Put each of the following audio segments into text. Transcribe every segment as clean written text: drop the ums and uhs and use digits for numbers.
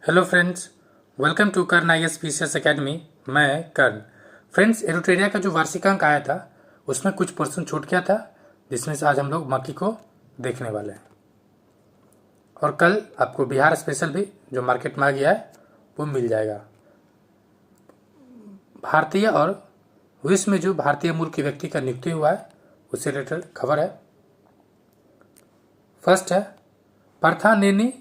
Hello friends, welcome to Karn I S P C S academy. मैं Karn. Friends, एरोटेरिया का जो वार्षिकांक आया था उसमें कुछ पर्सन छूट गया था, जिसमें से आज हम लोग बाकी को देखने वाले हैं। और कल आपको बिहार स्पेशल भी जो मार्केट में आ गया है वो मिल जाएगा। भारतीय और विश्व में जो भारतीय मूल के व्यक्ति का नियुक्ति हुआ है उससे रिलेटेड खबर है। फर्स्ट है पार्थानेनी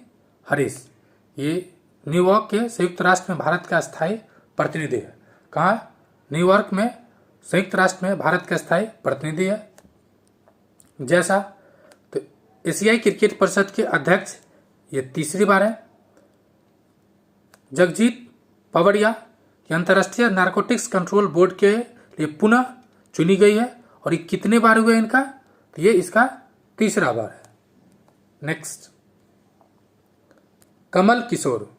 हरीश। ये न्यूयॉर्क के संयुक्त राष्ट्र में भारत का स्थायी प्रतिनिधि है। कहाँ? न्यूयॉर्क में संयुक्त राष्ट्र में भारत का स्थायी प्रतिनिधि है। जैसा तो एशियाई क्रिकेट परिषद के अध्यक्ष ये तीसरी बार है। जगजीत पवड़िया ये अंतर्राष्ट्रीय नारकोटिक्स कंट्रोल बोर्ड के लिए पुनः चुनी गई है। और ये कितने बार हुआ इनका? तो ये इसका तीसरा बार है। नेक्स्ट, कमल किशोर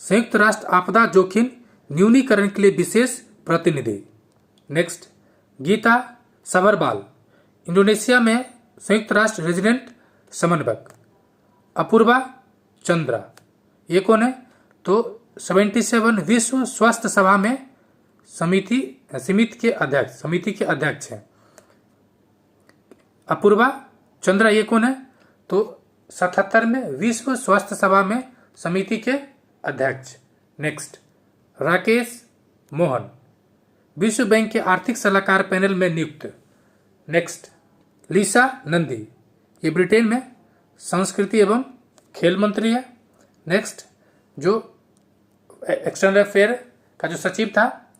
संयुक्त राष्ट्र आपदा जोखिम न्यूनीकरण के लिए विशेष प्रतिनिधि। नेक्स्ट, गीता सबरवाल इंडोनेशिया में संयुक्त राष्ट्र रेजिडेंट समन्वयक। अपूर्वा चंद्रा ये कौन है? तो 77 विश्व स्वास्थ्य सभा में समिति के अध्यक्ष हैं। अपूर्वा चंद्रा ये कौन है? तो 77 में विश्व स्वास्थ्य सभा में समिति के अध्यक्ष। नेक्स्ट, राकेश मोहन विश्व बैंक के आर्थिक सलाहकार पैनल में नियुक्त। नेक्स्ट, लिसा नंदी ये ब्रिटेन में संस्कृति एवं खेल मंत्री है। नेक्स्ट, जो एक्सटर्नल अफेयर का जो सचिव था,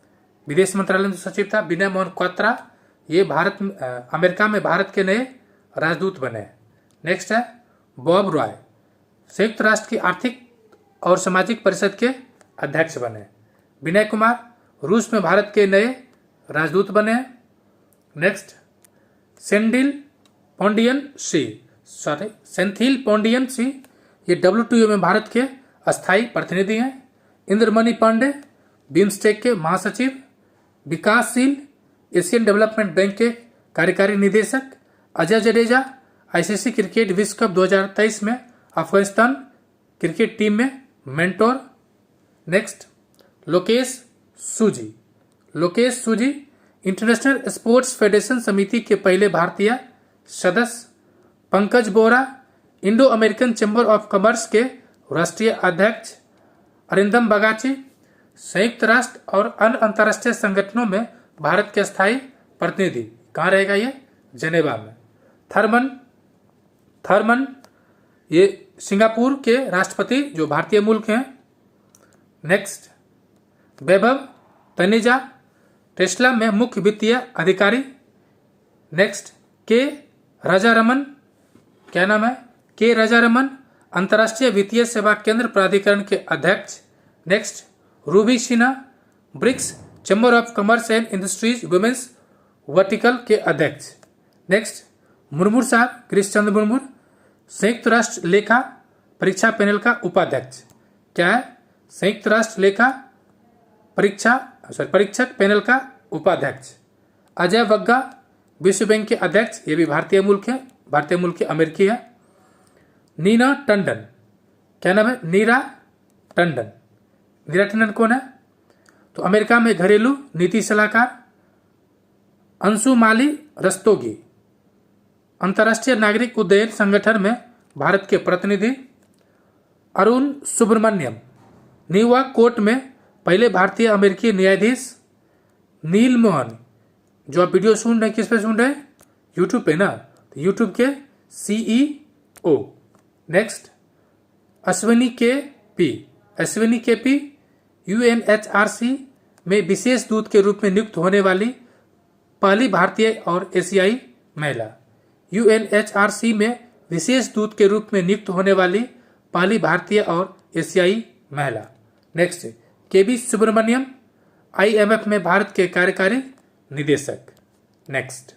विदेश मंत्रालय में जो सचिव था, विनय मोहन क्वात्रा ये अमेरिका में भारत के नए राजदूत बने। नेक्स्ट है बॉब रॉय संयुक्त राष्ट्र की आर्थिक और सामाजिक परिषद के अध्यक्ष बने। विनय कुमार रूस में भारत के नए राजदूत बने। नेक्स्ट, सेंथिल पॉन्डियन सी ये WTO में भारत के अस्थायी प्रतिनिधि हैं। इंद्रमणि पांडे बिम्स्टेक के महासचिव। विकासशील एशियन डेवलपमेंट बैंक के कार्यकारी निदेशक। अजय जडेजा ICC क्रिकेट विश्व कप 2023 में अफगानिस्तान क्रिकेट टीम में mentor. Next, Lokesh Suji international sports federation समिति के पहले भारतीय सदस्य। Pankaj Bora Indo American chamber of commerce के राष्ट्रीय अध्यक्ष। अरिंदम बगाची संयुक्त राष्ट्र और अन्य अंतर्राष्ट्रीय संगठनों में भारत के स्थायी प्रतिनिधि। कहाँ रहेगा ये? जेनेवा में। थर्मन ये सिंगापुर के राष्ट्रपति जो भारतीय मूल के हैं। नेक्स्ट, वैभव तनेजा टेस्ला में मुख्य वित्तीय अधिकारी। नेक्स्ट, के राजारमन क्या नाम है? के राजारमन अंतर्राष्ट्रीय वित्तीय सेवा केंद्र प्राधिकरण के अध्यक्ष। Next, Ruby Sinha BRICS chamber of commerce and industries women's vertical के अध्यक्ष। नेक्स्ट, मुर्मू साहब गिरीश चंद्र मुर्मू संयुक्त राष्ट्र लेखा परीक्षा पैनल का उपाध्यक्ष। क्या है? संयुक्त राष्ट्र लेखा परीक्षक पैनल का उपाध्यक्ष। अजय वग्गा विश्व बैंक के अध्यक्ष, ये भी भारतीय मूल के अमेरिकी है। नीना टंडन क्या नाम है? नीरा टंडन कौन है? तो अमेरिका में घरेलू नीति सलाहकार। अंशुमाली रस्तोगी अंतर्राष्ट्रीय नागरिक उड्डयन संगठन में भारत के प्रतिनिधि। अरुण सुब्रमण्यम न्यूयॉर्क कोर्ट में पहले भारतीय अमेरिकी न्यायाधीश। नील मोहन जो आप वीडियो सुन रहे हैं किस पे सुन रहे हैं? यूट्यूब पे ना, तो यूट्यूब के CEO। नेक्स्ट, अश्विनी के पी UNHRC में विशेष दूत के रूप में नियुक्त होने वाली पहली भारतीय और एशियाई महिला। UNHRC में विशेष दूत के रूप में नियुक्त होने वाली पहली भारतीय और एशियाई महिला। नेक्स्ट, KB सुब्रमण्यम IMF में भारत के कार्यकारी निदेशक। नेक्स्ट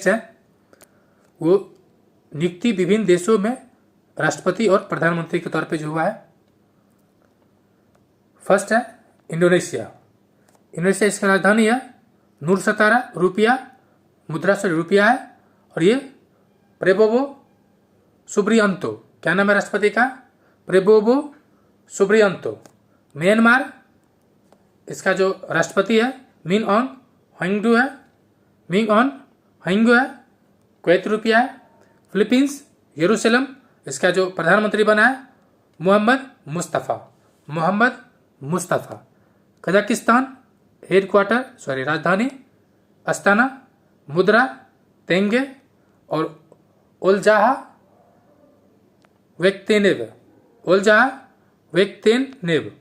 है वो नियुक्ति विभिन्न देशों में राष्ट्रपति और प्रधानमंत्री के तौर पे जो हुआ है। फर्स्ट है इंडोनेशिया इसकी राजधानी है नूरसतारा। रुपया मुद्रा से रुपया है। और ये प्रेबोवो सुब्रियंतो क्या नाम है राष्ट्रपति का? प्रेबोवो सुब्रियंतो। म्यांमार, इसका जो राष्ट्रपति है मिन ऑन हंगडू है, मिंग ऑन हंगू है, कुवैत रुपया है। फिलीपींस, यरूशलेम, इसका जो प्रधानमंत्री बना है मोहम्मद मुस्तफ़ा। कजाकिस्तान, राजधानी अस्ताना, मुद्रा तेंगे और Olzhas Bektenov.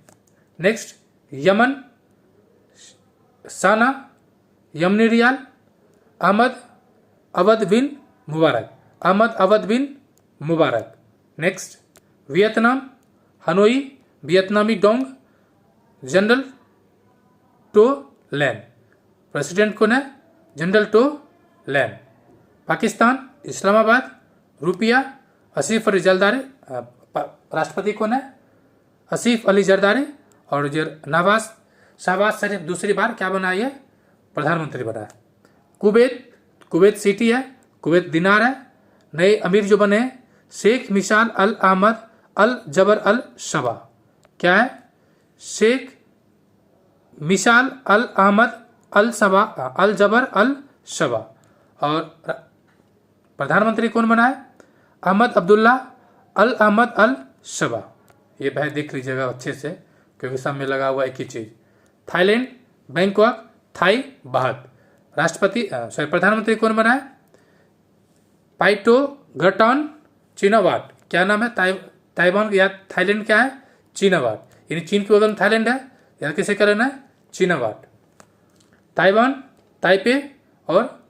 Next, Yemen, Sanaa, Yemeni rial, Ahmed Awad bin Mubarak. Next, Vietnam, Hanoi, Vietnamese dong, general To Lam. President कौन है? General To Lam. Pakistan, Islamabad, रुपया, आसिफ अली जरदारी। राष्ट्रपति कौन है? आसिफ अली जरदारी। और जो शहबाज शरीफ दूसरी बार क्या बना? ये प्रधानमंत्री बना है। कुवैत सिटी है, कुवैत दिनार है। नए अमीर जो बने हैं शेख मिशाल अल अहमद अल जबर अल शबा। क्या है? शेख मिशाल अल अहमद अल जबर अल शबा। और प्रधानमंत्री कौन बना है? अहमद अब्दुल्ला अल अहमद अल शबा। ये भाई देख लीजिएगा अच्छे से क्योंकि सब में लगा हुआ एक ही चीज। Thailand, Bangkok, Thai baht. प्रधानमंत्री कौन बना है? पाइटो ग्रटॉन चिनावाट। क्या नाम है? ताइवान या थाईलैंड क्या है? चिनावाट। यानी चीन के बगल में थाईलैंड है, या किसे का लेना है? चिनावाट। ताइवान, ताइपे और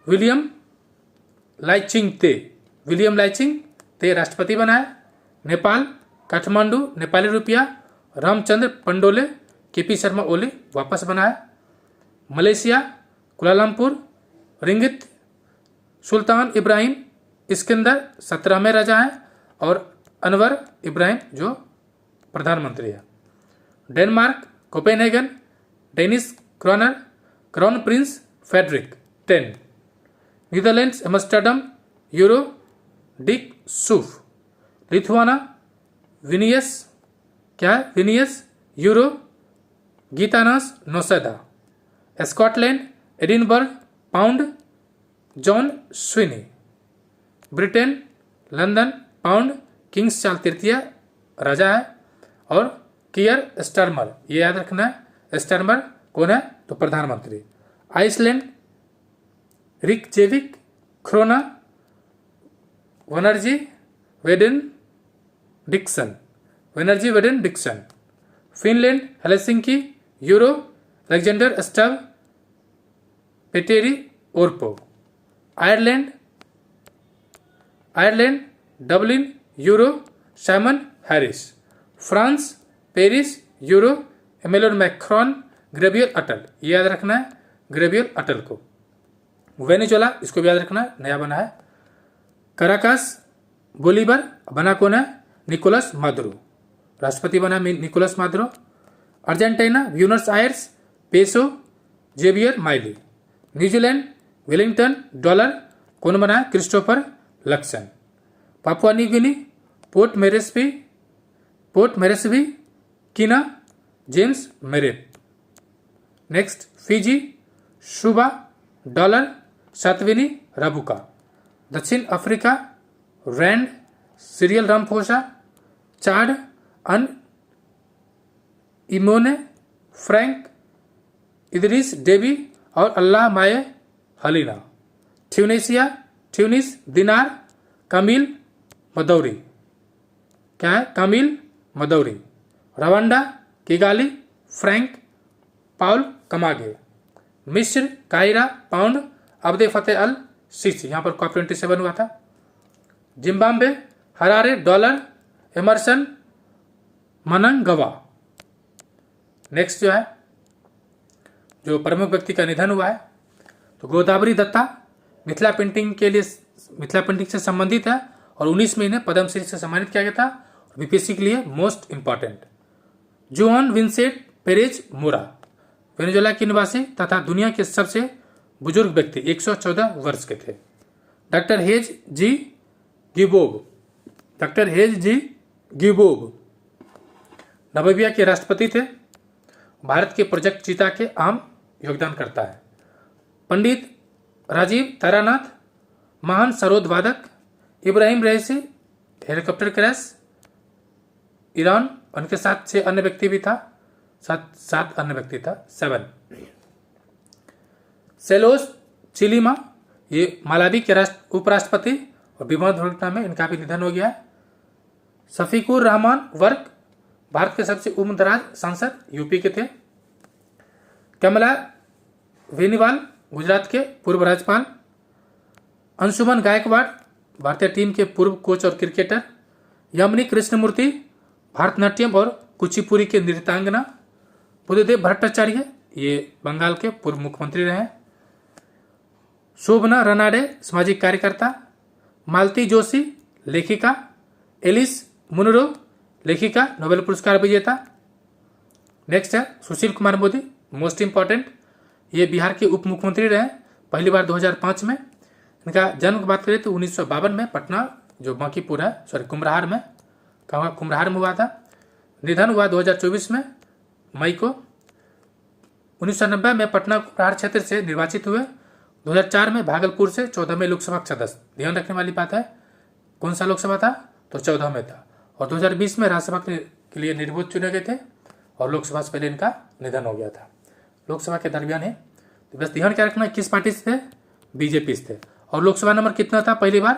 विलियम लाइचिंग ते राष्ट्रपति बना है। नेपाल, काठमांडू, नेपाली रुपया, रामचंद्र पंडोले, केपी शर्मा ओली वापस बना है। Malaysia, Kuala Lumpur, ringgit, Sultan Ibrahim Iskandar 17वें राजा हैं और अनवर इब्राहिम जो प्रधानमंत्री है। Denmark, Copenhagen, Danish kroner, crown prince Frederik 10। Netherlands, Amsterdam, euro Dick Schoof. Lithuania, Vilnius, क्या है? Vilnius, euro Gitanas Nauseda. Scotland, Edinburgh, pound John Swinney. Britain, London, pound Kings Charles तृतीय राजा है। और कियर स्टारमर, ये याद रखना है। स्टारमर कौन है? तो प्रधानमंत्री। आइसलैंड, रिकजेविक ख्रोना वनर्जी वेडेन डिक्सन। Finland, Helsinki, euro Alexander Stubb Petteri Orpo. Ireland, Dublin, euro Simon Harris. France, Paris, euro Emmanuel Macron, Gabriel Attal. ये याद रखना है, ग्रेवियल अटल को। वेनेजुएला, इसको भी याद रखना है, नया बना है। कराकास, बोलीवर, बना कौन है? Nicolas Maduro. राष्ट्रपति बना Nicolas Maduro. Argentina, Buenos Aires, peso Javier Milei. New Zealand, Wellington dollar, कौन बना है? Christopher Luxon. Papua New Guinea, Port Moresby kina James Marape. Next, Fiji, शुबा डॉलर, सातविनी राबुका। दक्षिण Africa, rand, Cyril Ramaphosa, Chad, अन इमोने, franc, Idriss Deby और अल्लाह माए हलीना। ट्यूनिस, दिनार, कामिल मदौरी। क्या है? Kamel Madouri. Rwanda, Kigali, franc Paul Kagame. मिस्र, Cairo, pound Abdel Fattah al Sisi. यहाँ पर COP27 हुआ था। Zimbabwe, Harare dollar, Emmerson Mnangagwa. Next जो है, जो प्रमुख व्यक्ति का निधन हुआ है, तो गोदावरी दत्ता मिथिला पेंटिंग से संबंधित है और 19 में इन्हें पद्मश्री से सम्मानित किया गया था। बीपीएससी के लिए मोस्ट इंपॉर्टेंट। जुआन विंसेंट पेरेज मोरा, वेनेजुएला के निवासी तथा दुनिया के सबसे बुजुर्ग व्यक्ति, 114 वर्ष के थे। डॉक्टर हेज जी ग्यूबोब नामीबिया के राष्ट्रपति थे। भारत के प्रोजेक्ट चीता के आम योगदानकर्ता है। पंडित राजीव तारानाथ महान सरोद वादक। इब्राहिम रईसी हेलीकॉप्टर क्रैश ईरान, उनके साथ 6 अन्य व्यक्ति भी था, 7 अन्य व्यक्ति था 7। सेलोस चिलीमा ये मालावी के उपराष्ट्रपति और विमान दुर्घटना में इनका भी निधन हो गया है। शफीकुर रहमान वर्क भारत के सबसे उम्रदराज सांसद यूपी के थे। कमला वेनिवाल गुजरात के पूर्व राज्यपाल। अंशुमन गायकवाड़ भारतीय टीम के पूर्व कोच और क्रिकेटर। यमुनी कृष्णमूर्ति भारतनाट्यम और कुचिपुड़ी के नृत्यांगना। बुद्धदेव भट्टाचार्य ये बंगाल के पूर्व मुख्यमंत्री रहे। शोभना रनाडे सामाजिक कार्यकर्ता। मालती जोशी लेखिका। एलिस मुनरो लेखिका, नोबेल पुरस्कार विजेता। नेक्स्ट है सुशील कुमार मोदी, मोस्ट इंपॉर्टेंट, ये बिहार के उप मुख्यमंत्री रहे पहली बार 2005 में। इनका जन्म की बात करें तो 1952 में पटना जो बांकीपुर है कुम्हरार में, कहाँ कुम्हरार में हुआ था। निधन हुआ 2024 में मई को। 1990 में पटना कुम्हरार क्षेत्र से निर्वाचित हुए। 2004 में भागलपुर से 14वें लोकसभा सदस्य। ध्यान रखने वाली बात है, कौन सा लोकसभा था तो 14 में था। और 2020 में राज्यसभा के लिए निर्विरोध चुने गए थे और लोकसभा से पहले इनका निधन हो गया था। लोकसभा के दरमियान है, तो बस ध्यान क्या रखना, किस पार्टी से थे, बीजेपी से थे। और लोकसभा नंबर कितना था पहली बार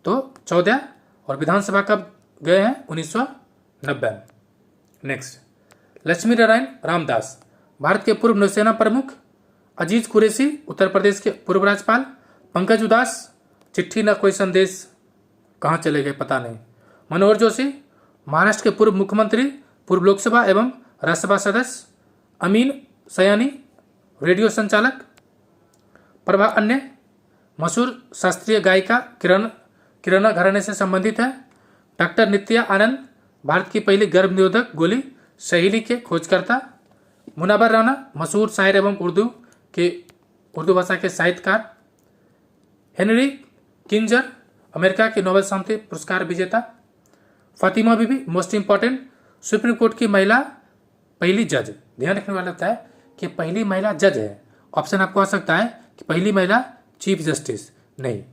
तो 14, और विधानसभा कब गए हैं 1990। नेक्स्ट लक्ष्मी नारायण रामदास भारत के पूर्व नौसेना प्रमुख। अजीज कुरैशी उत्तर प्रदेश के पूर्व राज्यपाल। पंकज उदास चिट्ठी न कोई संदेश, कहाँ चले गए पता नहीं। मनोहर जोशी महाराष्ट्र के पूर्व मुख्यमंत्री, पूर्व लोकसभा एवं राज्यसभा सदस्य। अमीन सयानी रेडियो संचालक। प्रभा अन्य मशहूर शास्त्रीय गायिका किरणा घराने से संबंधित है। डॉक्टर नित्या आनंद भारत की पहली गर्भ निरोधक गोली सहेली के खोजकर्ता। मुनावर राणा मशहूर शायर एवं उर्दू भाषा के साहित्यकार। हेनरी किंजर अमेरिका के नोबेल शांति पुरस्कार विजेता। फातिमा बीबी मोस्ट इंपॉर्टेंट सुप्रीम कोर्ट की महिला पहली जज। ध्यान रखने वाला होता है कि पहली महिला जज है। ऑप्शन आपको आ सकता है कि पहली महिला चीफ जस्टिस, नहीं,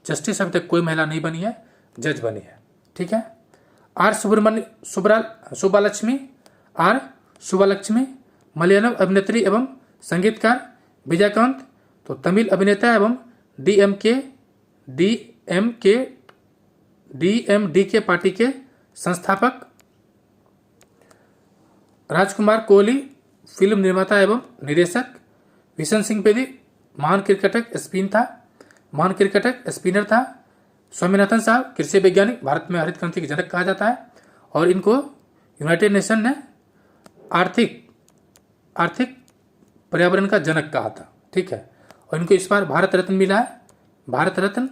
जस्टिस अभी तक कोई महिला नहीं बनी है, जज बनी है। ठीक है। आर सुब्बालक्ष्मी मलयालम अभिनेत्री एवं संगीतकार। विजयकांत तो तमिल अभिनेता एवं डीएमडीके पार्टी के संस्थापक। राजकुमार कोहली फिल्म निर्माता एवं निर्देशक। विशन सिंह बेदी महान क्रिकेटर स्पिनर था। स्वामीनाथन साहब कृषि वैज्ञानिक, भारत में हरित क्रांति के जनक कहा जाता है और इनको यूनाइटेड नेशन ने आर्थिक पर्यावरण का जनक कहा था। ठीक है। और इनको इस बार भारत रत्न मिला है, भारत रत्न।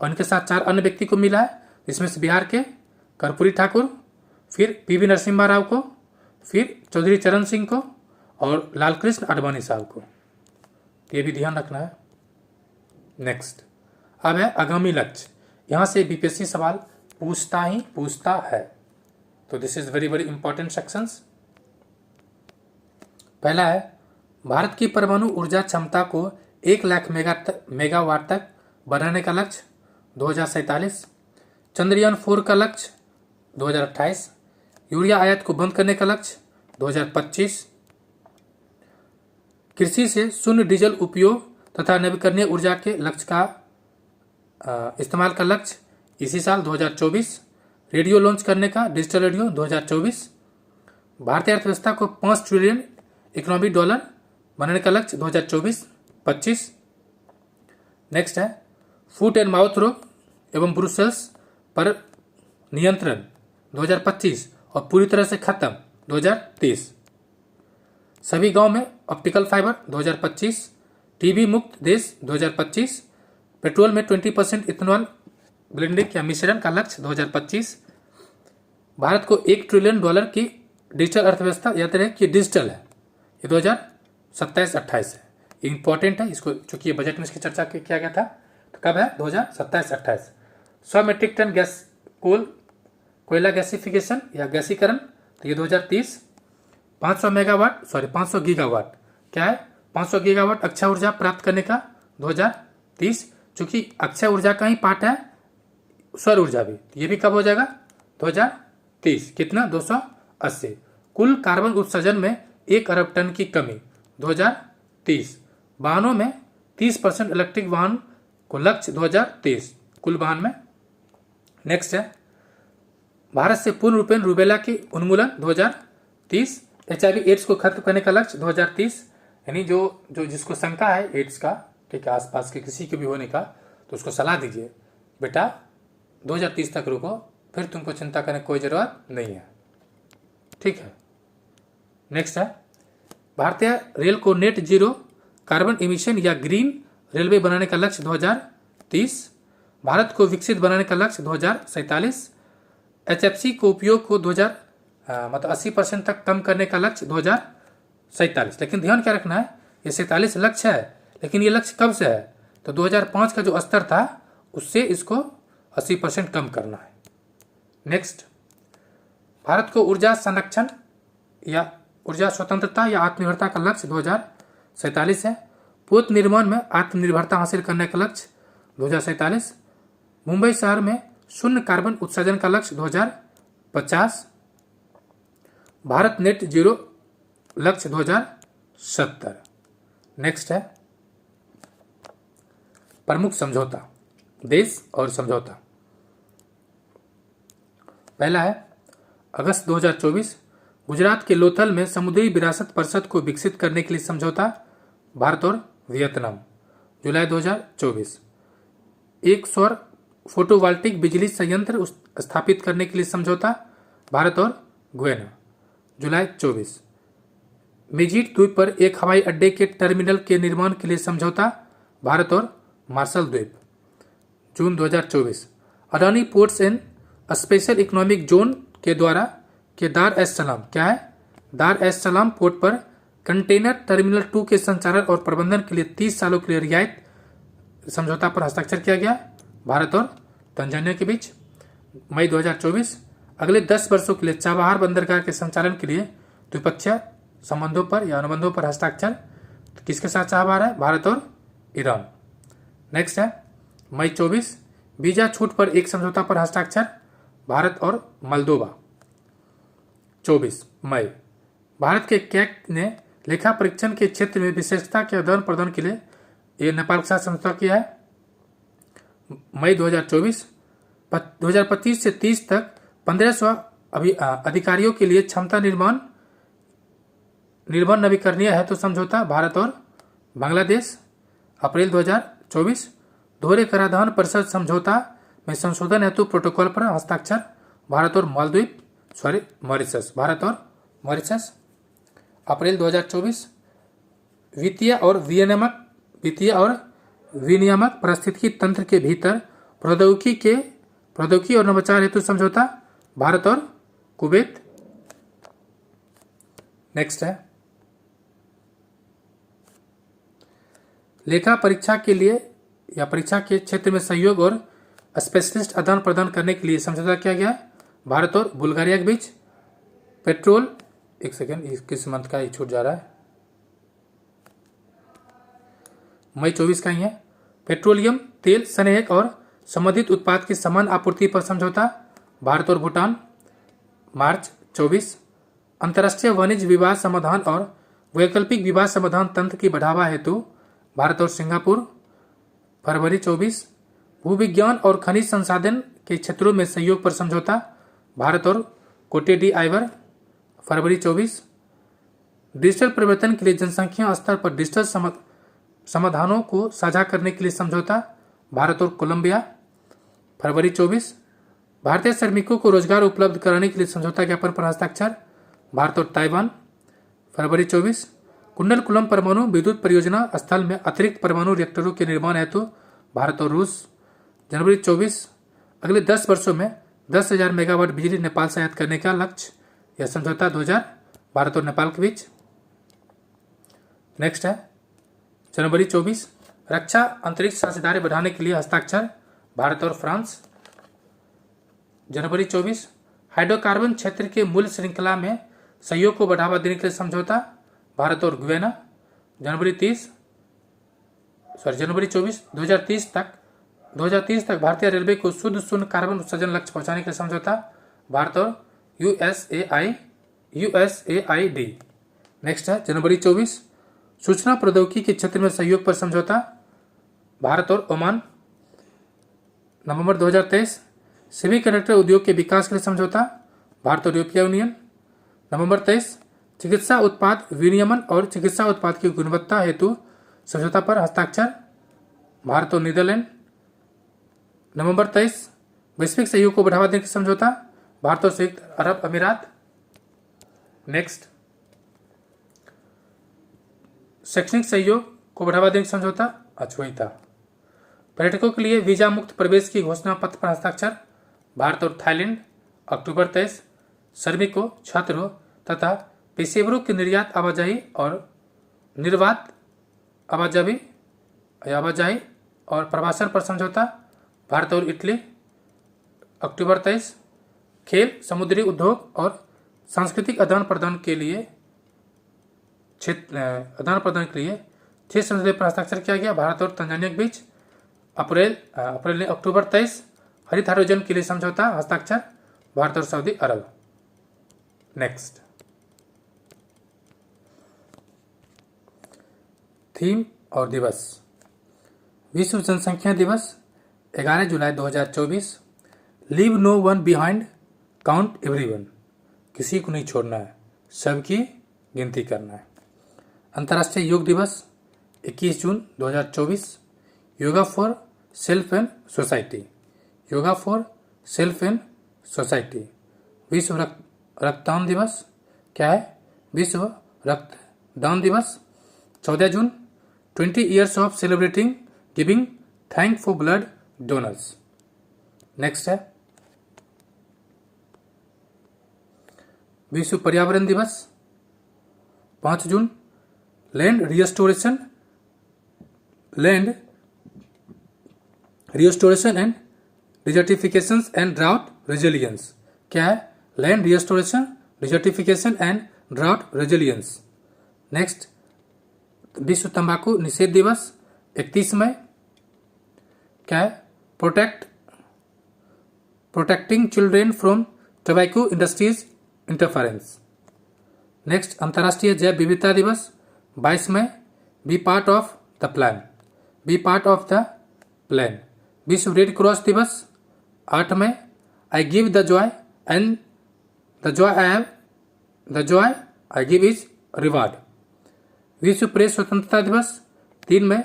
और इनके साथ 4 अन्य व्यक्ति को मिला है, इसमें से बिहार के कर्पूरी ठाकुर, फिर पीवी नरसिम्हा राव को, फिर चौधरी चरण सिंह को और लालकृष्ण आडवाणी साहब को। ये भी ध्यान रखना है। नेक्स्ट अब है आगामी लक्ष्य। यहाँ से बीपीएससी सवाल पूछता है, तो this is very very important sections. पहला है भारत की परमाणु ऊर्जा क्षमता को 1 लाख मेगावाट तक बढ़ाने का लक्ष्य 2047। चंद्रयान 4 का लक्ष्य 2028। यूरिया आयात को बंद करने का लक्ष्य 2025। कृषि से शून्य डीजल उपयोग तथा नवीकरणीय ऊर्जा के लक्ष्य का इस्तेमाल का लक्ष्य इसी साल 2024। रेडियो लॉन्च करने का डिजिटल रेडियो 2024। भारतीय अर्थव्यवस्था को 5 ट्रिलियन इकोनॉमिक डॉलर बनाने का लक्ष्य 2024-25। नेक्स्ट है फुट एंड माउथ रोग एवं ब्रुसेल्स पर नियंत्रण 2025 और पूरी तरह से खत्म 2030। सभी गांव में ऑप्टिकल फाइबर 2025। टीबी मुक्त देश 2025। पेट्रोल में 20% इथेनॉल ब्लेंडिंग या मिश्रण का लक्ष्य 2025। भारत को 1 ट्रिलियन डॉलर की डिजिटल अर्थव्यवस्था, याद रहे कि डिजिटल है, ये 2027-28 है। इंपॉर्टेंट है इसको, चूंकि ये बजट में इसकी चर्चा किया गया था। तो कब है 2027-28। 100 मीट्रिक टन गैस कोल कोयला गैसिफिकेशन या गैसीकरण, तो ये 2030। 500 गीगावाट क्या है, 500 गीगावाट अक्षय ऊर्जा प्राप्त करने का 2030। चूंकि अक्षय ऊर्जा का ही पार्ट है सौर ऊर्जा भी, ये भी कब हो जाएगा 2030। कितना 280। कुल कार्बन उत्सर्जन में 1 अरब टन की कमी 2030। वाहनों में 30% इलेक्ट्रिक वाहन को लक्ष्य 2030 कुल वाहन में। नेक्स्ट है भारत से पूर्ण रूपेण रूबेला की उन्मूलन 2030। HIV एड्स को खत्म करने का लक्ष्य 2030। यानी जो जिसको शंका है एड्स का, ठीक है, आसपास के किसी के भी होने का, तो उसको सलाह दीजिए बेटा 2030 तक रुको, फिर तुमको चिंता करने की कोई ज़रूरत नहीं है, ठीक है। नेक्स्ट है भारतीय रेल को नेट जीरो कार्बन इमिशन या ग्रीन रेलवे बनाने का लक्ष्य 2030। भारत को विकसित बनाने का लक्ष्य 2047। HFC को उपयोग को 80% तक कम करने का लक्ष्य 2047। लेकिन ध्यान क्या रखना है, ये 47 लक्ष्य है, लेकिन ये लक्ष्य कब से है, तो 2005 का जो स्तर था उससे इसको 80% कम करना है। नेक्स्ट भारत को ऊर्जा संरक्षण या ऊर्जा स्वतंत्रता या आत्मनिर्भरता का लक्ष्य 2047 है। पोत निर्माण में आत्मनिर्भरता हासिल करने का लक्ष्य 2047। मुंबई शहर में शून्य कार्बन उत्सर्जन का लक्ष्य 2050। भारत नेट जीरो लक्ष्य 2070। नेक्स्ट है प्रमुख समझौता, देश और समझौता। पहला है अगस्त 2024 गुजरात के लोथल में समुद्री विरासत परिषद को विकसित करने के लिए समझौता भारत और वियतनाम। जुलाई 2024 एक सौर फोटोवोल्टिक बिजली संयंत्र स्थापित करने के लिए समझौता भारत और गुयाना। जुलाई 24 मेजिट द्वीप पर एक हवाई अड्डे के टर्मिनल के निर्माण के लिए समझौता भारत और मार्शल द्वीप। जून 2024 Adani ports and special economic zone के द्वारा के दार एस सलाम क्या है, दार एस सलाम पोर्ट पर कंटेनर टर्मिनल 2 के संचालन और प्रबंधन के लिए 30 सालों के लिए रियायत समझौता पर हस्ताक्षर किया गया भारत और तंजानिया के बीच। मई 2024 अगले 10 वर्षों के लिए चाबहार बंदरगाह के संचालन के लिए द्विपक्षीय संबंधों पर या अनुबंधों पर हस्ताक्षर किसके साथ चाबहार है, भारत और ईरान। नेक्स्ट है मई 24 वीजा छूट पर एक समझौता पर हस्ताक्षर भारत और मोल्दोवा। 24 मई भारत के कैग ने लेखा परीक्षण के क्षेत्र में विशेषता के आदान प्रदान के लिए ये नेपाल के साथ समझौता किया है। मई 2024 2025 से 30 तक 1500 अधिकारियों के लिए क्षमता निर्माण नवीकरणीय है तो समझौता भारत और बांग्लादेश। अप्रैल 2024 दोहरे कराधान परिषद समझौता में संशोधन हेतु प्रोटोकॉल पर हस्ताक्षर भारत और मॉरिशस। भारत और मॉरिशस। अप्रैल 2024 वित्तीय और विनियामक पारिस्थितिकी तंत्र के भीतर प्रौद्योगिकी और नवाचार हेतु समझौता भारत और कुवैत। नेक्स्ट है लेखा परीक्षा के लिए या परीक्षा के क्षेत्र में सहयोग और स्पेशलिस्ट आदान प्रदान करने के लिए समझौता किया गया भारत और बुल्गारिया के बीच। पेट्रोल एक सेकेंड किस मंथ का ही छूट जा रहा है, मई 24 का ही है। पेट्रोलियम तेल स्नेहक और संबंधित उत्पाद की समान आपूर्ति पर समझौता भारत और भूटान। मार्च 24 अंतर्राष्ट्रीय वाणिज्य विवाद समाधान और वैकल्पिक विवाद समाधान तंत्र की बढ़ावा हेतु भारत और सिंगापुर। फरवरी 24 भूविज्ञान और खनिज संसाधन के क्षेत्रों में सहयोग पर समझौता भारत और कोटे डी आइवर। फरवरी 24 डिजिटल परिवर्तन के लिए जनसंख्या स्तर पर डिजिटल समाधानों को साझा करने के लिए समझौता भारत और कोलंबिया। फरवरी 24 भारतीय श्रमिकों को रोजगार उपलब्ध कराने के लिए समझौता ज्ञापन पर हस्ताक्षर भारत और ताइवान। फरवरी 24 कुंडलकुलम परमाणु विद्युत परियोजना स्थल में अतिरिक्त परमाणु रिएक्टरों के निर्माण हेतु भारत और रूस। जनवरी 24 अगले 10 वर्षों में 10,000 मेगावाट बिजली नेपाल से आयात करने का लक्ष्य, यह समझौता 2000 भारत और नेपाल के बीच। नेक्स्ट है जनवरी 24 रक्षा अंतरिक्ष साझेदारी बढ़ाने के लिए हस्ताक्षर भारत और फ्रांस। जनवरी 24 हाइड्रोकार्बन क्षेत्र के मूल श्रृंखला में सहयोग को बढ़ावा देने के लिए समझौता भारत और गुयाना। जनवरी 24 2030 तक भारतीय रेलवे को शुद्ध शून्य कार्बन उत्सर्जन लक्ष्य पहुंचाने के लिए समझौता भारत और USAID। नेक्स्ट है जनवरी 24 सूचना प्रौद्योगिकी के क्षेत्र में सहयोग पर समझौता भारत और ओमान। नवंबर 2023 सेमीकंडक्टर उद्योग के विकास के लिए समझौता भारत और यूरोपीय यूनियन। नवंबर 23 चिकित्सा उत्पाद विनियमन और चिकित्सा उत्पाद की गुणवत्ता हेतु समझौता पर हस्ताक्षर भारत और नीदरलैंड। नवंबर 23 वैश्विक सहयोग को बढ़ावा देने की समझौता भारत और संयुक्त अरब अमीरात। नेक्स्ट शैक्षणिक सहयोग को बढ़ावा देने की समझौता अछूता। पर्यटकों के लिए वीजा मुक्त प्रवेश की घोषणा पत्र पर हस्ताक्षर भारत और थाईलैंड। अक्टूबर 23 श्रमिकों छात्रों तथा पेशेवरों की निर्यात आवाजाही और निर्बाध आवाजाही और प्रवासन पर समझौता भारत और इटली। अक्टूबर 23 खेल समुद्री उद्योग और सांस्कृतिक आदान प्रदान के लिए 6 समझौते पर हस्ताक्षर किया गया भारत और तंजानिया के बीच। अक्टूबर 23 हरित हाइड्रोजन के लिए समझौता हस्ताक्षर भारत और सऊदी अरब। नेक्स्ट थीम और दिवस। विश्व जनसंख्या दिवस 11 जुलाई 2024। Leave no one behind, count everyone. किसी को नहीं छोड़ना है, सबकी गिनती करना है। अंतर्राष्ट्रीय योग दिवस 21 जून 2024। Yoga for self and society. Yoga for self and society. विश्व रक्तदान दिवस क्या है? विश्व रक्तदान दिवस 14 जून। 20 years of celebrating giving thank for blood donors. Next है विश्व पर्यावरण दिवस 5 जून। Land restoration and desertification and drought resilience. क्या है? Land restoration, desertification and drought resilience. Next विश्व तंबाकू निषेध दिवस 31 मई। क्या है? Protecting children from tobacco industries interference. Next अंतर्राष्ट्रीय जैव विविधता दिवस 22 मई। Be part of the plan. Be part of the plan. विश्व रेड क्रॉस दिवस 8 मई। I give the joy and the joy I give is reward. विश्व प्रेस स्वतंत्रता दिवस 3 मई।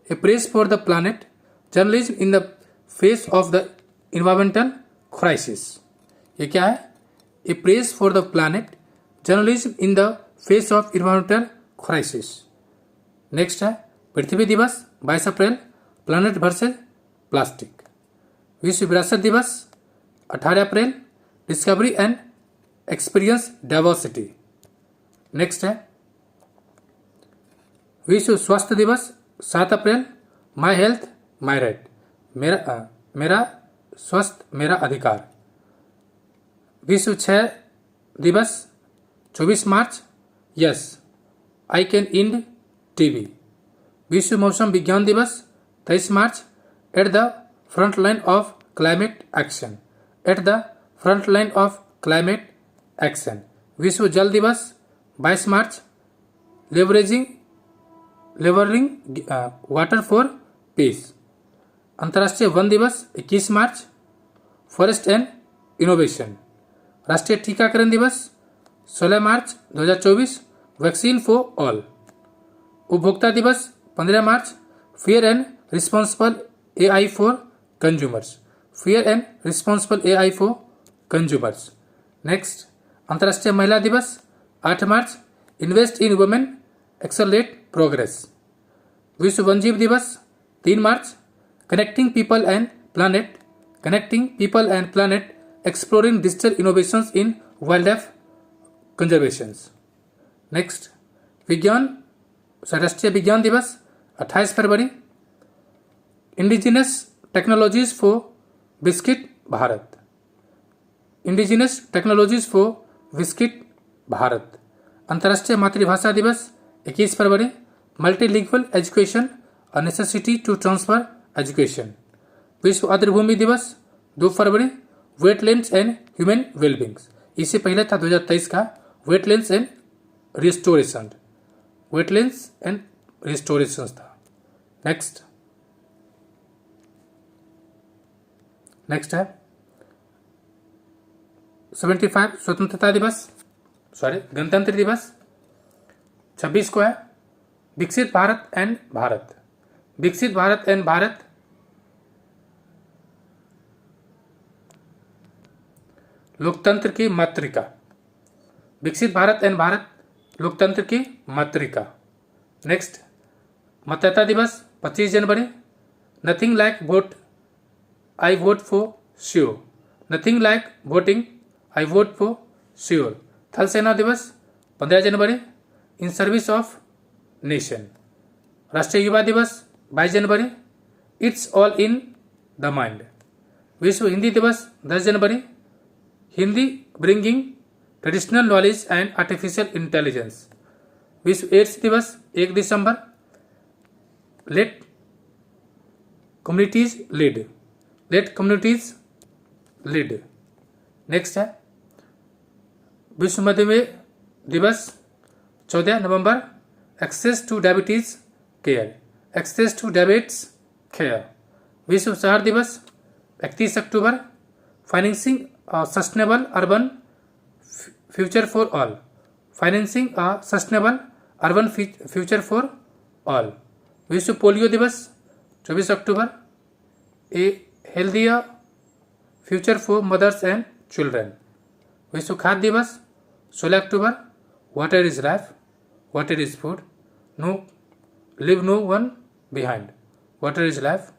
A press for the planet, journalism in the face of the environmental crisis. ये क्या है? A press for the planet, journalism in the face of environmental crisis. Next है पृथ्वी दिवस 22 अप्रैल। Planet versus plastic. विश्व विरासत दिवस 18 अप्रैल। Discovery and experience diversity. Next है विश्व स्वास्थ्य दिवस 7 अप्रैल। My health my right. मेरा स्वास्थ्य मेरा अधिकार। विश्व क्षय दिवस 24 मार्च। Yes I can end TB. विश्व मौसम विज्ञान दिवस 23 मार्च। At the front line of climate action. At the front line of climate action. विश्व जल दिवस 22 मार्च। Leveraging water for peace. अंतर्राष्ट्रीय वन दिवस 21 मार्च। Forest and innovation. राष्ट्रीय टीकाकरण दिवस 16 मार्च 2024। Vaccine for all. उपभोक्ता दिवस 15 मार्च। Fair and responsible AI for consumers. Fair and responsible AI for consumers. Next अंतर्राष्ट्रीय महिला दिवस 8 मार्च। Invest in women, accelerate progress. विश्व वन्यजीव दिवस 3 मार्च। Connecting people and planet, exploring digital innovations in wildlife conservation. Next राष्ट्रीय विज्ञान दिवस 28 फरवरी। Indigenous technologies for Viksit Bharat. Indigenous technologies for विस्किट भारत। अंतर्राष्ट्रीय मातृभाषा दिवस 21 फरवरी। Multilingual education a necessity to transfer education. विश्व आर्द्रभूमि दिवस 2 फरवरी। वेटलैंड्स एंड ह्यूमन वेलबींग्स, इससे पहले था 2023 का wetlands and restoration, wetlands and restoration था। नेक्स्ट है 75 स्वतंत्रता दिवस, गणतंत्र दिवस। 26 को है विकसित भारत एंड भारत। विकसित भारत एंड भारत लोकतंत्र की मातृका। विकसित भारत एंड भारत लोकतंत्र की मातृका। नेक्स्ट मतदाता दिवस 25 जनवरी। Nothing like vote I vote for sure. Nothing like voting I vote for sure. थल सेना दिवस 15 जनवरी। In service of nation. राष्ट्रीय युवा दिवस 22 जनवरी। It's all in the mind. विश्व हिंदी दिवस 10 जनवरी। Hindi bringing traditional knowledge and artificial intelligence. विश्व एड्स दिवस 1 दिसंबर। Let communities lead. Let communities lead. Next है विश्व मधुमेह दिवस 14 नवंबर। Access to diabetes care. Access to diabetes care. विश्व शहर दिवस 31 अक्टूबर। Financing sustainable urban future for all. Financing sustainable urban future for all. विश्व पोलियो दिवस 24 अक्टूबर। A healthier future for mothers and children. विश्व खाद्य दिवस 16 अक्टूबर। Water is life, water is food, no leave no one behind. Water is life,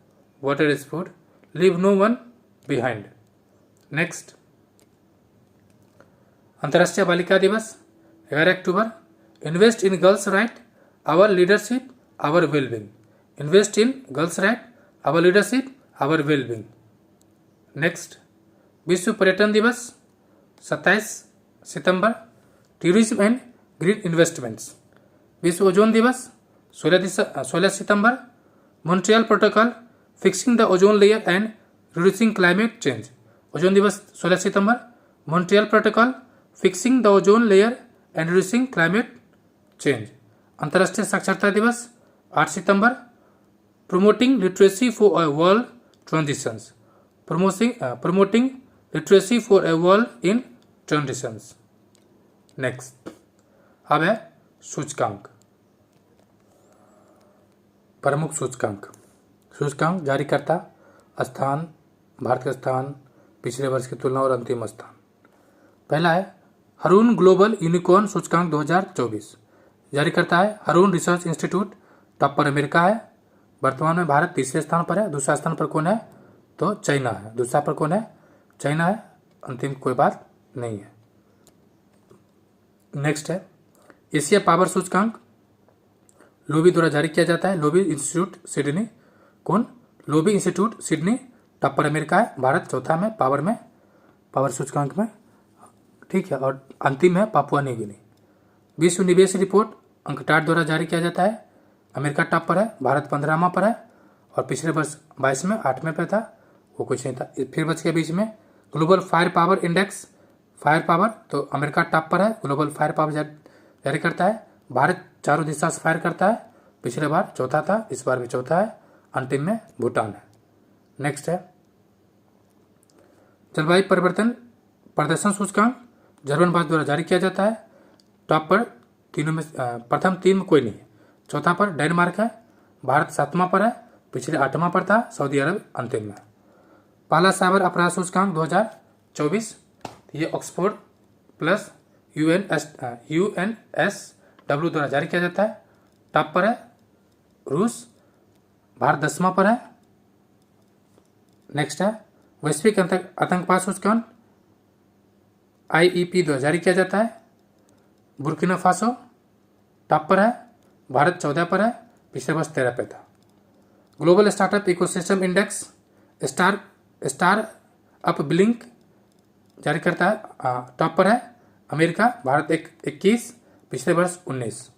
water is food, leave no one behind. Next अंतर्राष्ट्रीय बालिका दिवस 11 अक्टूबर। Invest in girls right, our leadership, our wellbeing. Invest in girls right, our leadership, our wellbeing. Next विश्व पर्यटन दिवस 27 सितंबर। Tourism and green investments. विश्व ozone दिवस 16 सितंबर। Montreal protocol fixing the ozone layer and reducing climate change. Ozone दिवस 16 सितंबर। Montreal protocol fixing the ozone layer and reducing climate change. अंतर्राष्ट्रीय साक्षरता दिवस 8 सितंबर। Promoting literacy for a world transitions. Promoting literacy for a world in transitions. Next अब है सूचकांक। प्रमुख सूचकांक। सूचकांक जारीकर्ता, स्थान, भारत का स्थान, पिछले वर्ष की तुलना और अंतिम स्थान। पहला है हरून ग्लोबल यूनिकॉर्न सूचकांक 2024। जारीकर्ता है हरून रिसर्च इंस्टीट्यूट। टॉप पर अमेरिका है। वर्तमान में भारत तीसरे स्थान पर है। दूसरा स्थान पर कौन है तो चाइना है। दूसरा पर कौन है चाइना है। अंतिम कोई बात नहीं है। नेक्स्ट है एशिया पावर सूचकांक। लोबी द्वारा जारी किया जाता है। Lobby institute Sydney. कौन लोबी इंस्टीट्यूट सिडनी। टॉप पर अमेरिका है। भारत चौथा में पावर सूचकांक में, ठीक है। और अंतिम है पापुआ न्यू गिनी। विश्व निवेश रिपोर्ट अंकटाड द्वारा जारी किया जाता है। अमेरिका टॉप पर है। भारत 15वां पर है। और पिछले वर्ष 22 में 8वें पे था, वो कुछ नहीं था। फिर बच के बीच में global fire power index, fire power, तो अमेरिका टॉप पर है। ग्लोबल फायर पावर जारी करता है। भारत चारों दिशा से फायर करता है। पिछले बार चौथा था, इस बार भी चौथा है। अंतिम में भूटान है। नेक्स्ट है जलवायु परिवर्तन प्रदर्शन सूचकांक। जर्मन भारत द्वारा जारी किया जाता है। टॉप पर तीनों में प्रथम 3 में कोई नहीं है। चौथा पर डेनमार्क है। भारत 7वां पर है। पिछले 8वां पर था। सऊदी अरब अंतिम में। पहला साइबर अपराध सूचकांक 2024, ये ऑक्सफोर्ड प्लस UNSW द्वारा जारी किया जाता है। टॉप पर है रूस। भारत 10वां पर है। नेक्स्ट है वैश्विक आतंकवाद सूचकांक IEP द्वारा जारी किया जाता है। बुर्किना फासो टॉप पर है। भारत 14 पर है। पिछले वर्ष 13 पे था। Global startup ecosystem index star up blink जारीकर्ता टॉप पर है अमेरिका, भारत 21, पिछले वर्ष 19।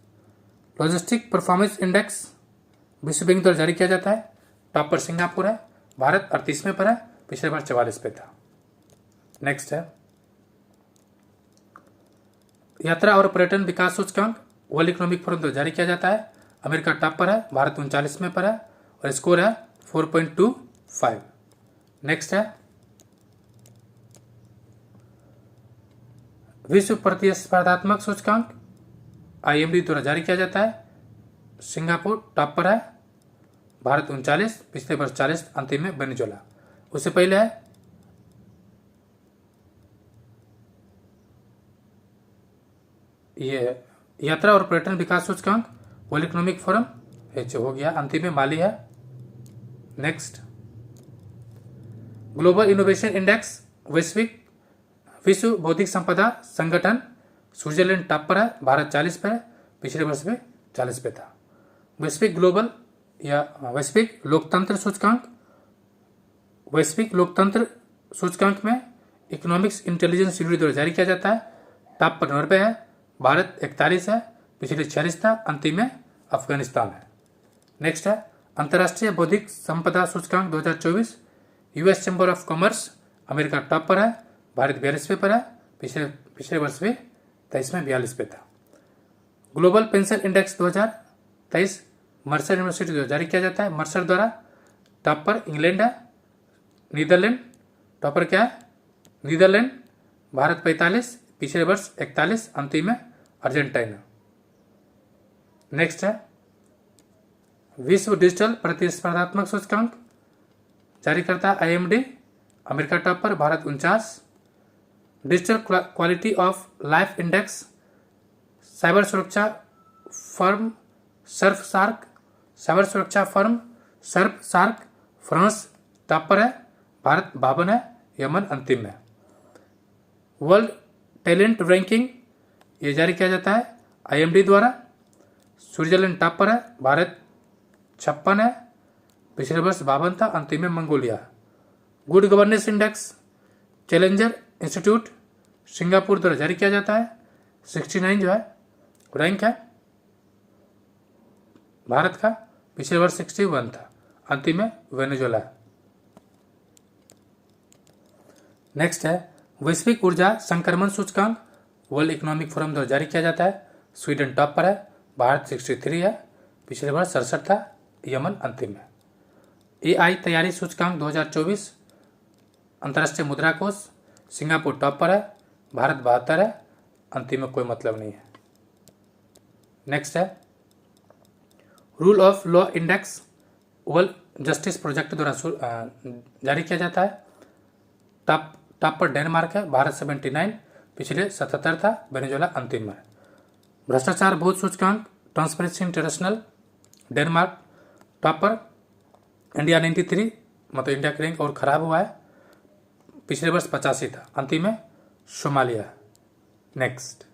लॉजिस्टिक परफॉर्मेंस इंडेक्स विश्व बैंक द्वारा जारी किया जाता है, टॉप पर सिंगापुर है, भारत 38वें पर है, पिछले वर्ष 44 पे था। नेक्स्ट है यात्रा और पर्यटन विकास सूचकांक वर्ल्ड इकोनॉमिक फोरम द्वारा जारी किया जाता है, अमेरिका टॉप पर है, भारत 39वें पर है और स्कोर है 4.25। नेक्स्ट है विश्व प्रतिस्पर्धात्मक सूचकांक IMD द्वारा जारी किया जाता है, सिंगापुर टॉप पर है, भारत 39, पिछले वर्ष 40, अंतिम में वेनेजुएला। उससे पहले है ये यात्रा और पर्यटन विकास सूचकांक वर्ल्ड इकोनॉमिक फोरम हो गया, अंतिम में माली है। नेक्स्ट ग्लोबल इनोवेशन इंडेक्स विश्व बौद्धिक संपदा संगठन स्विट्जरलैंड टॉप पर है, भारत 40 पर है, पिछले वर्ष में 40 पे था। वैश्विक लोकतंत्र सूचकांक में इकोनॉमिक्स इंटेलिजेंस यूनिट द्वारा जारी किया जाता है, टॉप पर 90 है, भारत 41 है, पिछले 46 था, अंतिम में अफगानिस्तान है। नेक्स्ट है अंतर्राष्ट्रीय बौद्धिक संपदा सूचकांक 2024 US chamber of commerce America top पर है, भारत 42वें पर है, पिछले वर्ष में 23वें 42 पे था। Global pension index 2023 Mercer university द्वारा जारी किया जाता है, मर्सर द्वारा टॉप पर इंग्लैंड है, नीदरलैंड टॉप पर क्या है नीदरलैंड, भारत 45, पिछले वर्ष 41, अंतिम में अर्जेंटीना। नेक्स्ट है विश्व डिजिटल प्रतिस्पर्धात्मक सूचकांक जारी करता है IMD, अमेरिका टॉप पर, Bharat 49। Digital quality of life index cyber सुरक्षा फर्म सर्फ फ्रांस टॉप पर है, भारत 52 है, यमन अंतिम में। वर्ल्ड टैलेंट रैंकिंग ये जारी किया जाता है IMD द्वारा, स्विट्जरलैंड टॉप पर है, भारत 56 है, पिछले वर्ष 52 था, अंतिम में Mongolia. Good governance index challenger institute Singapore द्वारा जारी किया जाता है, 69 जो है रैंक है भारत का, पिछले वर्ष 61 था, अंतिम में वेनेजुएला। नेक्स्ट है वैश्विक ऊर्जा संक्रमण सूचकांक वर्ल्ड इकोनॉमिक फोरम द्वारा जारी किया जाता है, स्वीडन टॉप पर है, भारत 63 है, पिछले वर्ष 67 था, यमन अंतिम है। AI तैयारी सूचकांक 2024 अंतर्राष्ट्रीय मुद्रा कोष सिंगापुर टॉप पर है, भारत 72 है, अंतिम में कोई मतलब नहीं है। नेक्स्ट है rule of law index world justice project द्वारा जारी किया जाता है, टॉप पर डेनमार्क है, भारत 79, पिछले 77 था, वेनेजुएला अंतिम में। भ्रष्टाचार बोध सूचकांक ट्रांसपेरेंसी इंटरनेशनल डेनमार्क टॉप पर, इंडिया 93, मतलब इंडिया का रैंक और खराब हुआ है, पिछले वर्ष 85 था, अंतिम में सोमालिया। नेक्स्ट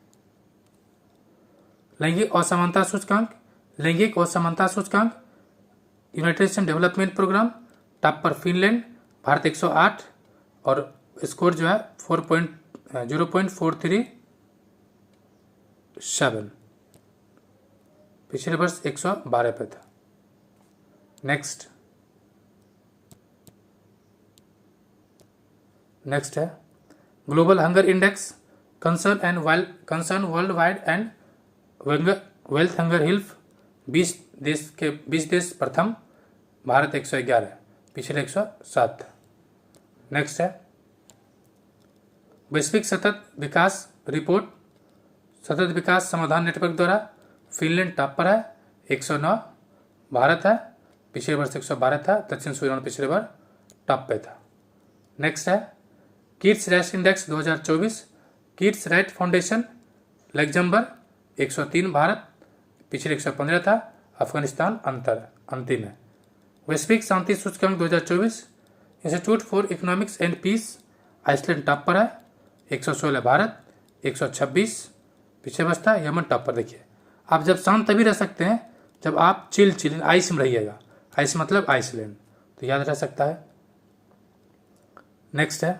लैंगिक असमानता सूचकांक United Nation Development Programme top पर फिनलैंड, भारत 108 और स्कोर जो है 0.437, पिछले वर्ष 112 पे था। नेक्स्ट है global hunger index concern world wide and wealth hunger health 20 देश प्रथम, भारत 111 है, पिछले 107 था। नेक्स्ट है वैश्विक सतत विकास रिपोर्ट सतत विकास समाधान नेटवर्क द्वारा फिनलैंड टॉप पर है, 109, भारत है, पिछले वर्ष 112 था, दक्षिण सूडान पिछले बार टॉप पे था। नेक्स्ट है kids rights index 2024 kids right foundation Luxembourg 103, Bharat पिछले 115 था, अफगानिस्तान अंतिम है। वैश्विक शांति सूचकांक 2024 Institute for Economics and Peace Iceland top पर है, 116, भारत 126, पीछे बचता है, यमन टॉप पर। देखिए आप जब शांत तभी रह सकते हैं जब आप चिल आइस में रहिएगा, आइस मतलब आइसलैंड, तो याद रह सकता है। नेक्स्ट है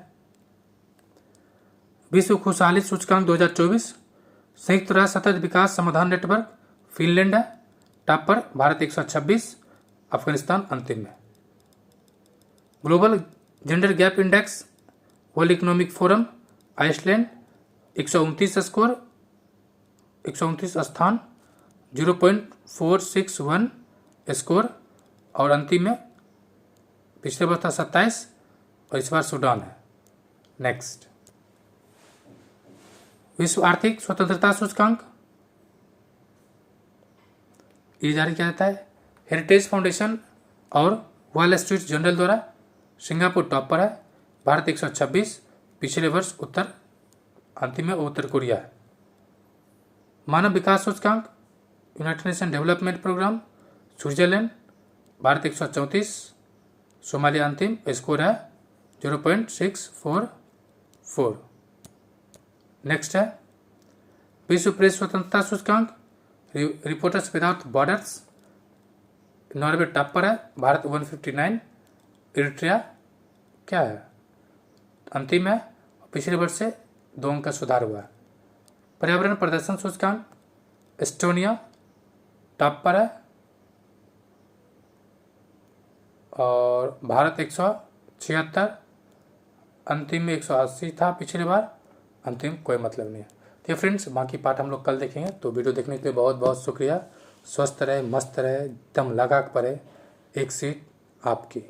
विश्व खुशहाली सूचकांक 2024, संयुक्त राष्ट्र सतत विकास समाधान नेटवर्क फिनलैंड है टॉप पर, भारत 126, अफगानिस्तान अंतिम में। Global gender gap index World Economic Forum Iceland 129 score, 129 स्थान, 0.461 स्कोर, और अंतिम में पिछले वर्ष था 27 और इस बार सूडान है। नेक्स्ट, विश्व आर्थिक स्वतंत्रता सूचकांक ये जारी किया जाता है हेरिटेज फाउंडेशन और वॉल स्ट्रीट जर्नल द्वारा। सिंगापुर टॉप पर है, भारत 126, पिछले वर्ष अंतिम में उत्तर कोरिया है। मानव विकास सूचकांक United Nation Development Programme Switzerland, Bharat 134, Somalia अंतिम, स्कोर है 0.644। नेक्स्ट है विश्व प्रेस स्वतंत्रता सूचकांक Reporters Without Borders, Norway top पर है, भारत 159, इरिट्रिया क्या है अंतिम है, पिछले वर्ष से 2 अंक का सुधार हुआ है। पर्यावरण प्रदर्शन सूचकांक एस्टोनिया टॉप पर है और भारत 176, अंतिम में 180 था पिछली बार, अंतिम कोई मतलब नहीं है। तो फ्रेंड्स बाकी पार्ट हम लोग कल देखेंगे। तो वीडियो देखने के लिए बहुत बहुत शुक्रिया। स्वस्थ रहे, मस्त रहे, एकदम लगा पड़े, एक सीट आपकी।